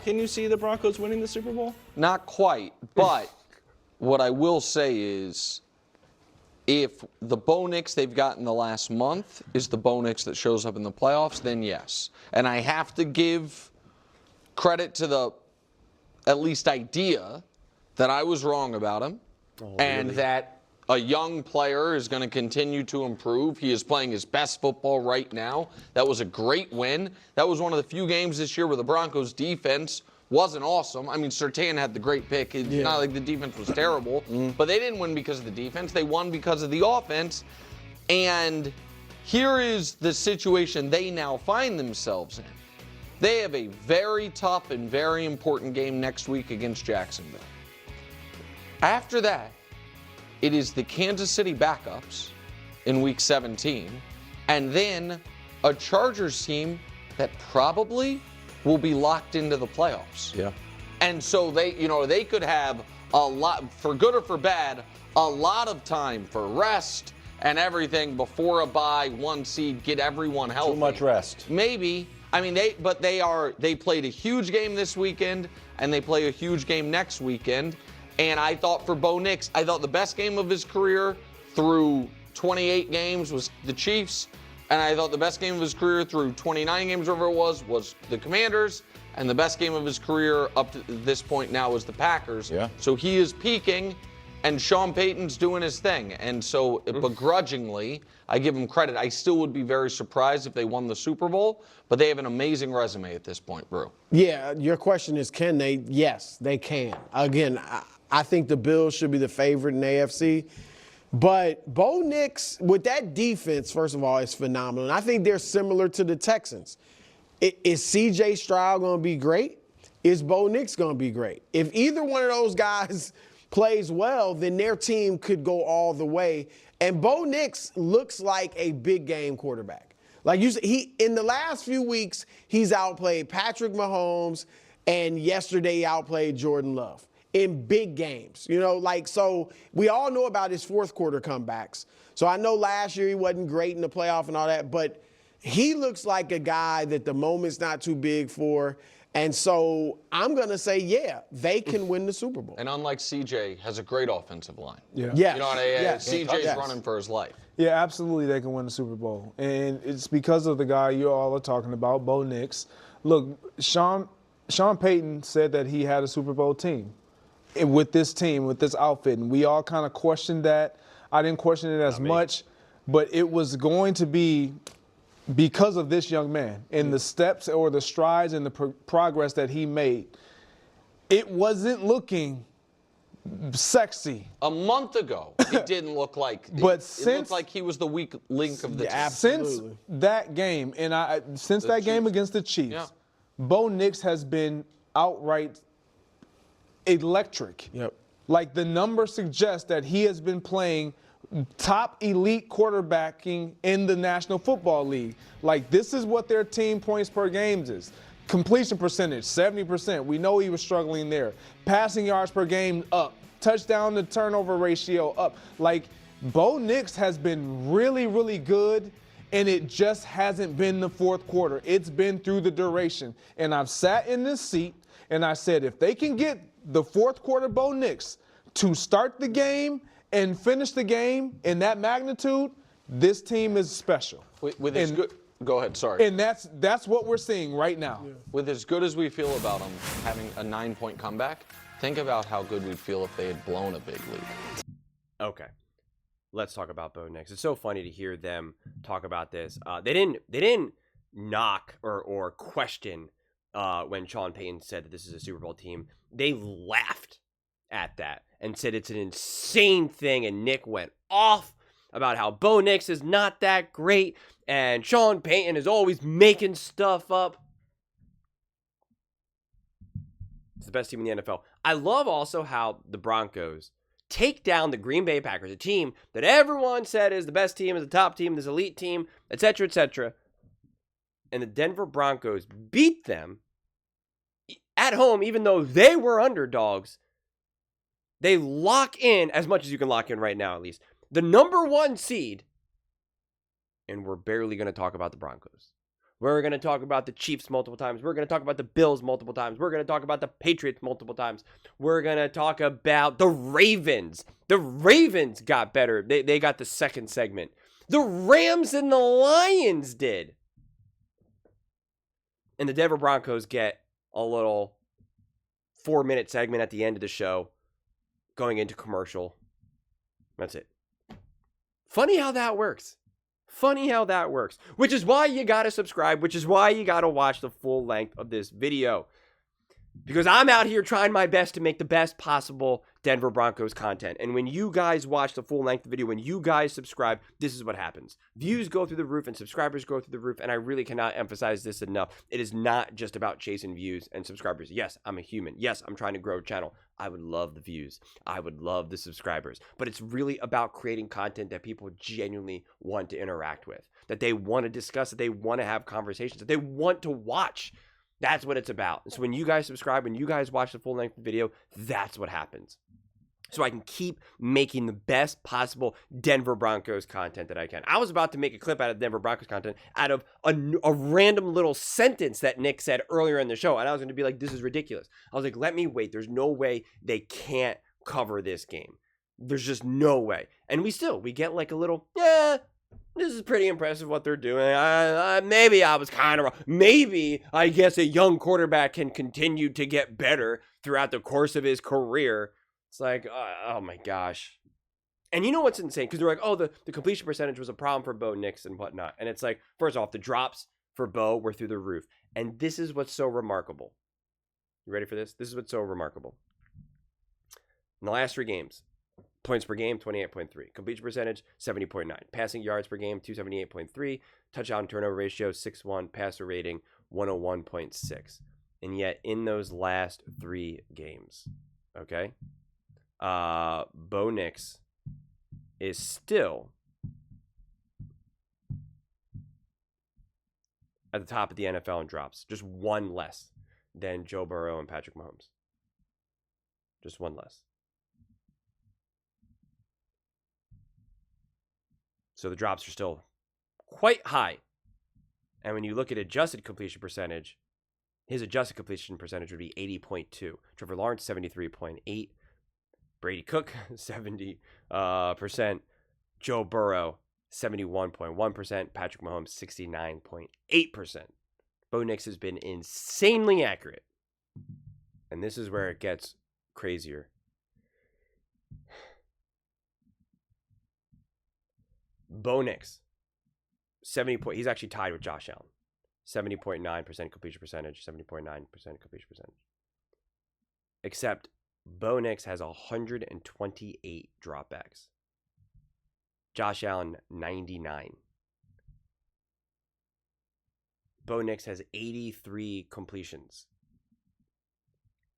can you see the Broncos winning the Super Bowl? Not quite, but what I will say is if the Bo Nix they've got in the last month is the Bo Nix that shows up in the playoffs, then yes. And I have to give credit to the at least idea that I was wrong about him and that a young player is going to continue to improve. He is playing his best football right now. That was a great win. That was one of the few games this year where the Broncos defense wasn't awesome. I mean, Surtain had the great pick. It's not like the defense was terrible, but they didn't win because of the defense. They won because of the offense. And here is the situation they now find themselves in. They have a very tough and very important game next week against Jacksonville. After that, it is the Kansas City backups in week 17, and then a Chargers team that probably will be locked into the playoffs. Yeah. And so they could have a lot, for good or for bad, a lot of time for rest and everything before a bye, 1 seed, get everyone healthy. Too much rest. Maybe. I mean, they played a huge game this weekend, and they play a huge game next weekend. And I thought for Bo Nix, I thought the best game of his career through 28 games was the Chiefs. And I thought the best game of his career through 29 games, whatever it was the Commanders. And the best game of his career up to this point now is the Packers. Yeah. So he is peaking, and Sean Payton's doing his thing. And so begrudgingly, I give him credit. I still would be very surprised if they won the Super Bowl, but they have an amazing resume at this point, Brew. Yeah, your question is, can they? Yes, they can. Again, I think the Bills should be the favorite in the AFC. But Bo Nix, with that defense, first of all, is phenomenal. And I think they're similar to the Texans. Is C.J. Stroud going to be great? Is Bo Nix going to be great? If either one of those guys plays well, then their team could go all the way. And Bo Nix looks like a big game quarterback. Like you said, in the last few weeks, he's outplayed Patrick Mahomes, and yesterday he outplayed Jordan Love in big games. So we all know about his fourth quarter comebacks. So I know last year he wasn't great in the playoff and all that, but he looks like a guy that the moment's not too big for. And so I'm going to say, yeah, they can win the Super Bowl. And unlike CJ, has a great offensive line. Yeah. Yes. You know what I mean? Yes. CJ's running for his life. Yeah, absolutely they can win the Super Bowl. And it's because of the guy you all are talking about, Bo Nix. Look, Sean Payton said that he had a Super Bowl team. With this team, with this outfit, and we all kind of questioned that. I didn't question it as much, but it was going to be because of this young man and the steps or the strides and the progress that he made. It wasn't looking sexy. A month ago, it didn't look like. But it looked like he was the weak link of the team. Absolutely. Since that game, and since that game against the Chiefs, Bo Nix has been outright electric. Yep. Like the numbers suggest that he has been playing top elite quarterbacking in the National Football League. Like this is what their team points per games is. Completion percentage, 70%. We know he was struggling there. Passing yards per game up. Touchdown to turnover ratio up. Like Bo Nix has been really, really good, and it just hasn't been the fourth quarter. It's been through the duration. And I've sat in this seat and I said, if they can get the fourth quarter Bo Nix to start the game and finish the game in that magnitude, this team is special. With his good, go ahead, sorry. And that's what we're seeing right now. Yeah. With as good as we feel about him having a 9-point comeback, think about how good we'd feel if they had blown a big lead. Okay, let's talk about Bo Nix. It's so funny to hear them talk about this. They didn't knock or question when Sean Payton said that this is a Super Bowl team. They laughed at that and said it's an insane thing, and Nick went off about how Bo Nix is not that great and Sean Payton is always making stuff up. It's the best team in the NFL. I love also how the Broncos take down the Green Bay Packers, a team that everyone said is the best team, is the top team, this elite team, etc., etc. And the Denver Broncos beat them at home, even though they were underdogs. They lock in, as much as you can lock in right now at least, the number 1 seed. And we're barely going to talk about the Broncos. We're going to talk about the Chiefs multiple times. We're going to talk about the Bills multiple times. We're going to talk about the Patriots multiple times. We're going to talk about the Ravens. The Ravens got better. They got the second segment. The Rams and the Lions did. And the Denver Broncos get a little 4-minute segment at the end of the show going into commercial. That's it. Funny how that works. Funny how that works. Which is why you got to subscribe. Which is why you got to watch the full length of this video. Because I'm out here trying my best to make the best possible Denver Broncos content. And when you guys watch the full length video, when you guys subscribe, this is what happens. Views go through the roof and subscribers go through the roof. And I really cannot emphasize this enough. It is not just about chasing views and subscribers. Yes, I'm a human. Yes, I'm trying to grow a channel. I would love the views. I would love the subscribers. But it's really about creating content that people genuinely want to interact with, that they want to discuss, that they want to have conversations, that they want to watch. That's what it's about. So when you guys subscribe, when you guys watch the full length video, that's what happens. So I can keep making the best possible Denver Broncos content that I can. I was about to make a clip out of Denver Broncos content out of a random little sentence that Nick said earlier in the show. And I was going to be like, this is ridiculous. I was like, let me wait. There's no way they can't cover this game. There's just no way. And we get like a little, this is pretty impressive what they're doing. Maybe I was kind of wrong. Maybe I guess a young quarterback can continue to get better throughout the course of his career. It's like, oh my gosh. And you know what's insane? Because they're like, oh, the completion percentage was a problem for Bo Nix and whatnot. And it's like, first off, the drops for Bo were through the roof. And this is what's so remarkable. You ready for this? This is what's so remarkable. In the last 3 games, points per game, 28.3. Completion percentage, 70.9. Passing yards per game, 278.3. Touchdown turnover ratio, 6.1. Passer rating, 101.6. And yet, in those last 3 games, okay, Bo Nix is still at the top of the NFL in drops. Just 1 less than Joe Burrow and Patrick Mahomes. Just 1 less. So the drops are still quite high. And when you look at adjusted completion percentage, his adjusted completion percentage would be 80.2. Trevor Lawrence, 73.8. Brady Cook, 70%. Joe Burrow, 71.1%. Patrick Mahomes, 69.8%. Bo Nix has been insanely accurate. And this is where it gets crazier. Bo Nix, 70 point. He's actually tied with Josh Allen. 70.9% completion percentage, 70.9% completion percentage. Except Bo Nix has 128 dropbacks. Josh Allen, 99. Bo Nix has 83 completions.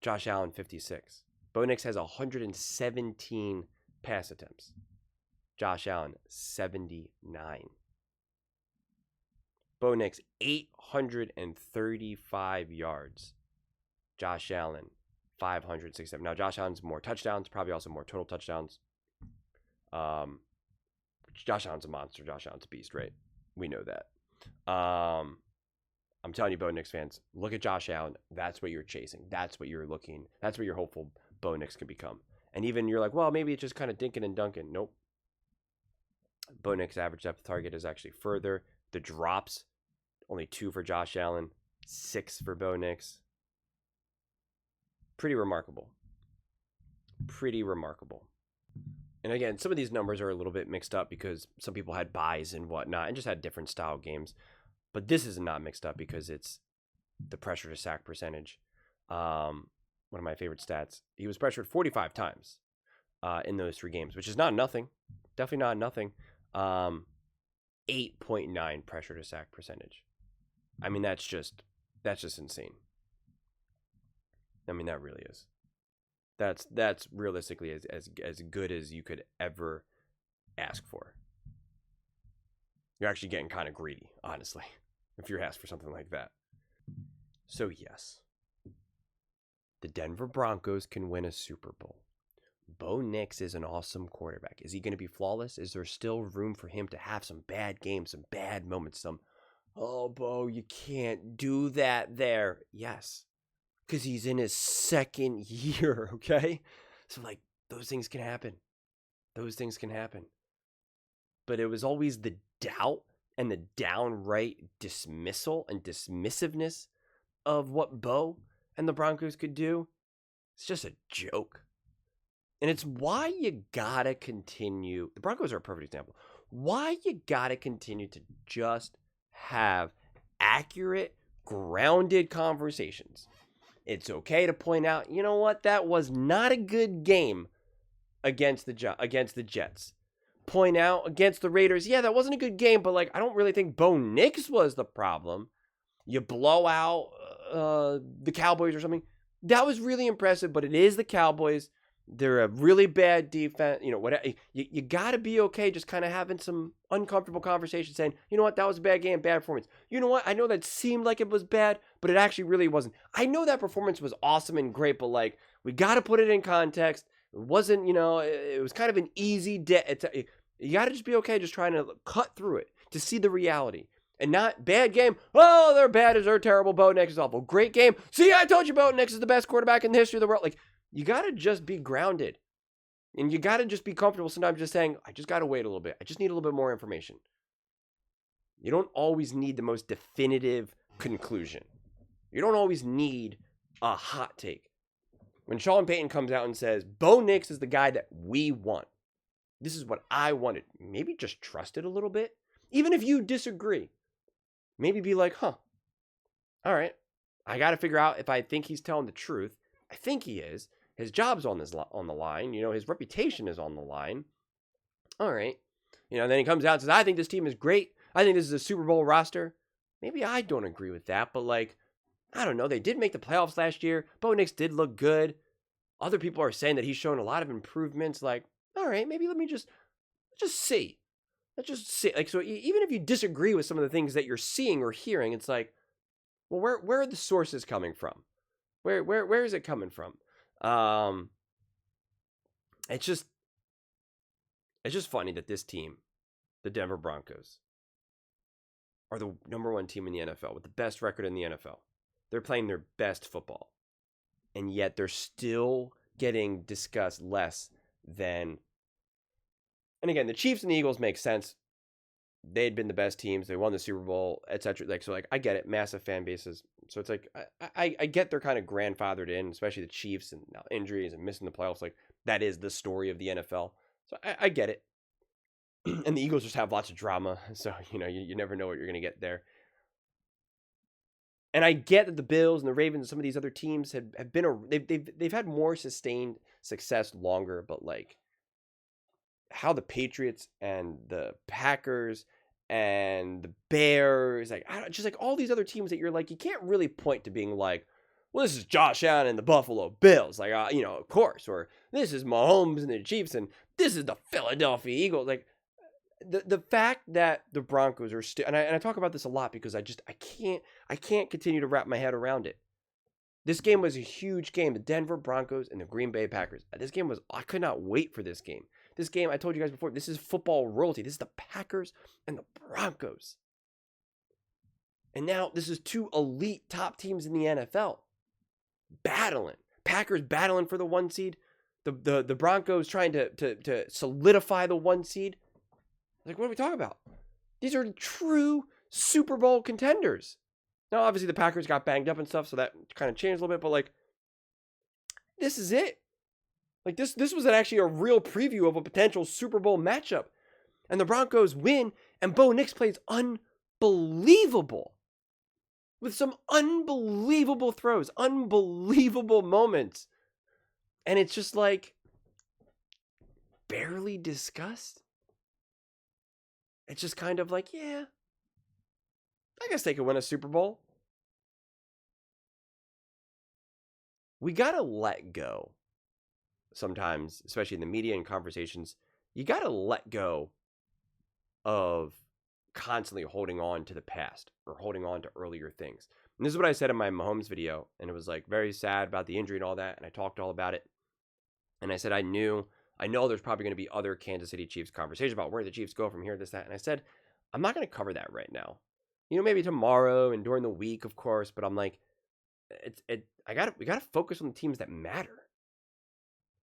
Josh Allen, 56. Bo Nix has 117 pass attempts. Josh Allen, 79. Bo Nix, 835 yards. Josh Allen, 567. Now, Josh Allen's more touchdowns, probably also more total touchdowns. Josh Allen's a monster. Josh Allen's a beast, right? We know that. I'm telling you, Bo Nix fans, look at Josh Allen. That's what you're chasing. That's what you're looking. That's what you're hopeful Bo Nix can become. And even you're like, well, maybe it's just kind of dinking and dunking. Nope. Bo Nix average depth target is actually further. The drops, only 2 for Josh Allen, 6 for Bo Nix. Pretty remarkable. Pretty remarkable. And again, some of these numbers are a little bit mixed up because some people had buys and whatnot and just had different style games. But this is not mixed up because it's the pressure to sack percentage. One of my favorite stats. He was pressured 45 times in those 3 games, which is not nothing. Definitely not nothing. 8.9 pressure to sack percentage. I mean, that's just insane. I mean, that really is. That's realistically as good as you could ever ask for. You're actually getting kind of greedy, honestly, if you're asked for something like that. So yes, the Denver Broncos can win a Super Bowl. Bo Nix is an awesome quarterback. Is he going to be flawless? Is there still room for him to have some bad games, some bad moments, some oh, Bo, you can't do that there. Yes, because he's in his second year, okay? So, like, those things can happen. Those things can happen. But it was always the doubt and the downright dismissal and dismissiveness of what Bo and the Broncos could do. It's just a joke. And it's why you gotta continue. The Broncos are a perfect example. Why you gotta continue to just have accurate, grounded conversations. It's okay to point out, you know what, that was not a good game against the Jets. Point out against the Raiders, yeah, that wasn't a good game, but like I don't really think Bo Nix was the problem. You blow out the Cowboys or something. That was really impressive, but it is the Cowboys. They're a really bad defense. You know, whatever. You got to be okay just kind of having some uncomfortable conversations saying, you know what, that was a bad game, bad performance. You know what, I know that seemed like it was bad, but it actually really wasn't. I know that performance was awesome and great, but like, we got to put it in context. It wasn't, you know, it was kind of an easy day. You got to just be okay just trying to cut through it to see the reality. And not bad game. Oh, they're bad. They're terrible. Bo Nix is awful. Great game. See, I told you Bo Nix is the best quarterback in the history of the world. Like, you got to just be grounded. And you got to just be comfortable sometimes just saying, I just got to wait a little bit. I just need a little bit more information. You don't always need the most definitive conclusion. You don't always need a hot take. When Sean Payton comes out and says, Bo Nix is the guy that we want. This is what I wanted. Maybe just trust it a little bit. Even if you disagree. Maybe be like, all right. I got to figure out if I think he's telling the truth. I think he is. His job's on the line. You know, his reputation is on the line. All right. You know, then he comes out and says, I think this team is great. I think this is a Super Bowl roster. Maybe I don't agree with that, but like, I don't know. They did make the playoffs last year. Bo Nix did look good. Other people are saying that he's shown a lot of improvements. Like, all right, maybe let me just see. Let's just see. Like, so even if you disagree with some of the things that you're seeing or hearing, it's like, well, where are the sources coming from? Where is it coming from? It's just funny that this team, the Denver Broncos, are the number one team in the NFL with the best record in the NFL. They're playing their best football. And yet they're still getting discussed less than. And again, the Chiefs and the Eagles make sense. They'd been the best teams. They won the Super Bowl, etc. Like, so like, I get it. Massive fan bases. So it's like, I get they're kind of grandfathered in, especially the Chiefs and now injuries and missing the playoffs. Like, that is the story of the NFL. So I get it. And the Eagles just have lots of drama. So, you know, you never know what you're going to get there. And I get that the Bills and the Ravens and some of these other teams have been, they've had more sustained success longer, but like how the Patriots and the Packers and the Bears, like just like all these other teams that you're like, you can't really point to being like, well, this is Josh Allen and the Buffalo Bills, like you know, of course, or this is Mahomes and the Chiefs and this is the Philadelphia Eagles, like. The fact that the Broncos are still, and I talk about this a lot because I can't continue to wrap my head around it. This game was a huge game. The Denver Broncos and the Green Bay Packers. This game was, I could not wait for this game. This game, I told you guys before, this is football royalty. This is the Packers and the Broncos. And now this is two elite top teams in the NFL battling. Packers battling for the 1 seed. The Broncos trying to solidify the 1 seed. Like, what are we talking about? These are true Super Bowl contenders. Now, obviously, the Packers got banged up and stuff, so that kind of changed a little bit. But, like, this is it. Like, this was actually a real preview of a potential Super Bowl matchup. And the Broncos win, and Bo Nix plays unbelievable. With some unbelievable throws, unbelievable moments. And it's just, like, barely discussed. It's just kind of like, yeah, I guess they could win a Super Bowl. We got to let go sometimes, especially in the media and conversations. You got to let go of constantly holding on to the past or holding on to earlier things. And this is what I said in my Mahomes video. And it was like very sad about the injury and all that. And I talked all about it. And I said, I know there's probably going to be other Kansas City Chiefs conversations about where the Chiefs go from here, this, that. And I said, I'm not going to cover that right now maybe tomorrow and during the week, of course. But I'm like, we gotta focus on the teams that matter.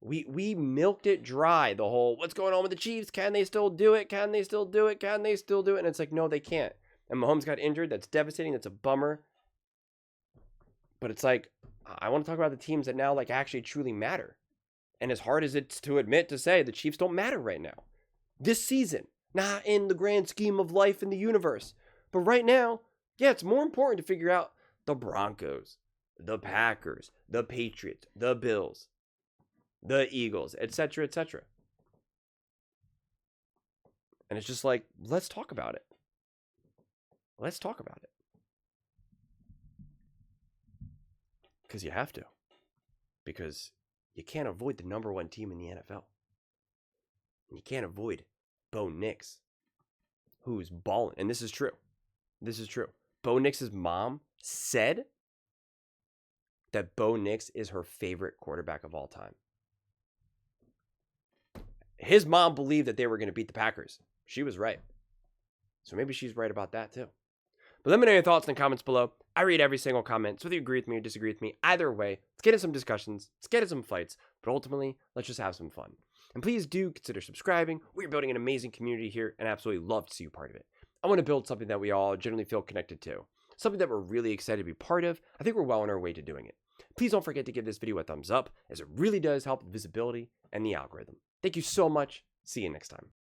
We milked it dry. The whole what's going on with the Chiefs? Can they still do it? Can they still do it? Can they still do it? And it's like, no, they can't. And Mahomes got injured. That's devastating. That's a bummer. But it's like, I want to talk about the teams that now like actually truly matter. And as hard as it's to admit to say, the Chiefs don't matter right now. This season, not in the grand scheme of life in the universe. But right now, yeah, it's more important to figure out the Broncos, the Packers, the Patriots, the Bills, the Eagles, etc., etc. And it's just like, let's talk about it. Let's talk about it. Because you have to. Because you can't avoid the number one team in the NFL. And you can't avoid Bo Nix, who's balling. And this is true. This is true. Bo Nix's mom said that Bo Nix is her favorite quarterback of all time. His mom believed that they were going to beat the Packers. She was right. So maybe she's right about that too. But let me know your thoughts in the comments below. I read every single comment. So whether you agree with me or disagree with me, either way, let's get in some discussions. Let's get in some fights. But ultimately, let's just have some fun. And please do consider subscribing. We're building an amazing community here and absolutely love to see you part of it. I want to build something that we all generally feel connected to. Something that we're really excited to be part of. I think we're well on our way to doing it. Please don't forget to give this video a thumbs up, as it really does help with visibility and the algorithm. Thank you so much. See you next time.